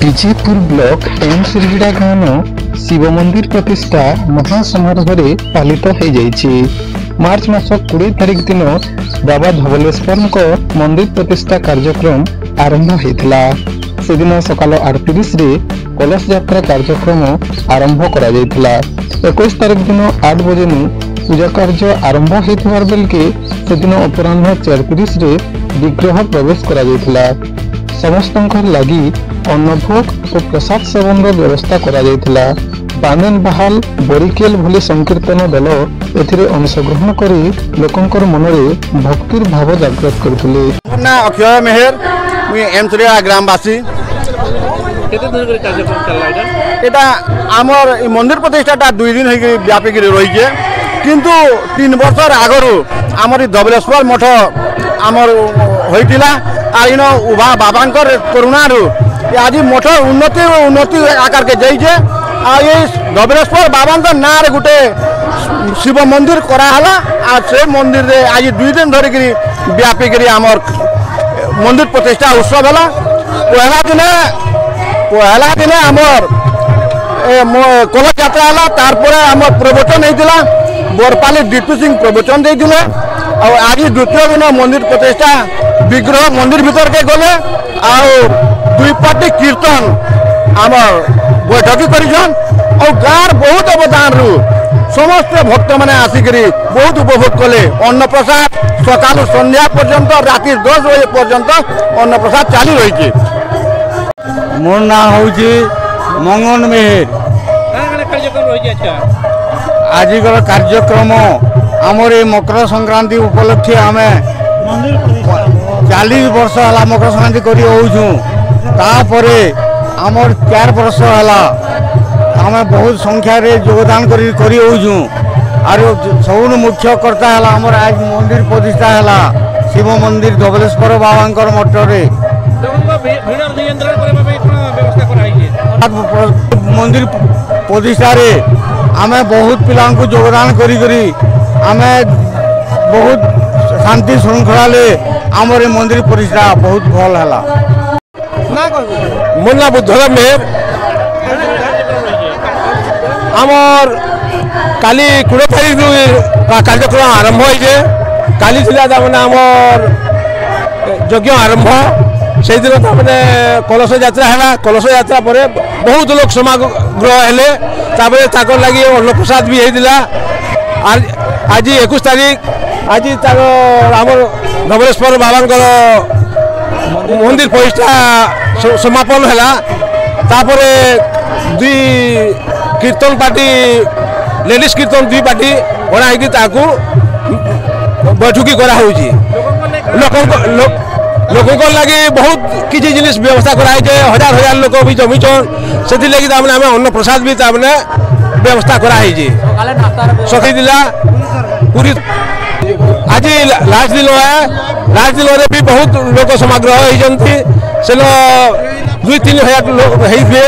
Vijaypur block एमसिरविड़ा गाँव शिव मंदिर प्रतिष्ठा महासमारोह पालित हो जाइए। मार्च मास 20 तारिख दिन बाबा धवलेश्वर मंदिर प्रतिष्ठा कार्यक्रम आरंभ होता। से दिन सकाल 8:30 कलश यात्रा कार्यक्रम आरंभ करा 21 तारिख दिन 8 बजे पूजा कार्य आरंभ होता बेलके से दिन अपराह 4:30 विग्रह प्रवेश करा। समस्त लगी अन्नभोग और प्रसाद सेवन व्यवस्था करा। बानेन बहाल बरिकेल भली संकीर्तन दल एथिरे अंशग्रहण करी लोकंकर मनरे भक्तिर भाव जागृत करथिले। ना अक्षय मेहर मुई एमसिरिया ग्रामवासी एटा आमर मंदिर प्रतिष्ठाटा 2 दिन होई व्यापी रही है, किंतु 3 वर्ष आगरू आमर धवलेश्वर मठ आमर होइतिला आ इन उभा बाबांकर करुणारू आज मठ उन्नति आकार के जाइए। आ ये धवलेश्वर बाबांकर ना रे गुटे शिव मंदिर कराला आ से मंदिर रे आज 2 दिन धरिक व्यापी आमर मंदिर प्रतिष्ठा उत्सव है। पहला दिन आमर कलश यात्रा है, तार आमर प्रवचन होता बरपाली दीपू सिंह प्रवचन देते। और आज द्वितीय दिन मंदिर प्रतिष्ठा विग्रह मंदिर भीतर के गले दुई पार्टी कीर्तन आमर बैठक कर गाँव बहुत अवदान रू समस्त भक्त मैंने आसिक बहुत उपभोग कले। अन्न प्रसाद सकाल संध्या पर्यंत राति 10 बजे पर्यंत अन्न प्रसाद चालू रही। मोर ना हूँ मंगन मेहर। आज कार्यक्रम आमर मकर संक्रांति उपलक्षे आम 40 वर्ष है मकर संक्रांति कर आमर 4 वर्ष है आम बहुत संख्यार योगदान कर सब मुख्य कर्ता है आमर आज मंदिर प्रतिष्ठा है शिव मंदिर धवलेश्वर बाबा मठरे मंदिर प्रतिष्ठा आम बहुत पिला योगदान करी आम बहुत शांति श्रृंखला आमर मंदिर प्रतिष्ठा बहुत भल है। मुन्ना बुद्धदेव मेहर आमर काली 20 तारिख कार्यक्रम आरंभ होइए। काली थिला आमर यज्ञ आरंभ से दिन मैंने कलश यात्रा है। कलश यात्रा पर बहुत लोग समाग्रह हेले लगी अन्न प्रसाद भी होता। आज 21 तारिख आज आमर धवलेश्वर बाबा मंदिर प्रतिष्ठा समापन है। तापर 2 कीर्तन पार्टी लेडीज कीर्तन 2 पार्टी बनाई बैठकी करा लोक लगी बहुत किसी जिनिस व्यवस्था कराई। 1000 लोक भी जमीचन से लगी अन्न प्रसाद भी व्यवस्था कराई। सखी दिला पूरी आज लास्ट दिन है। लास्ट दिन में भी बहुत लोक समाग्रह होती से 2-3 हजार लोग होते।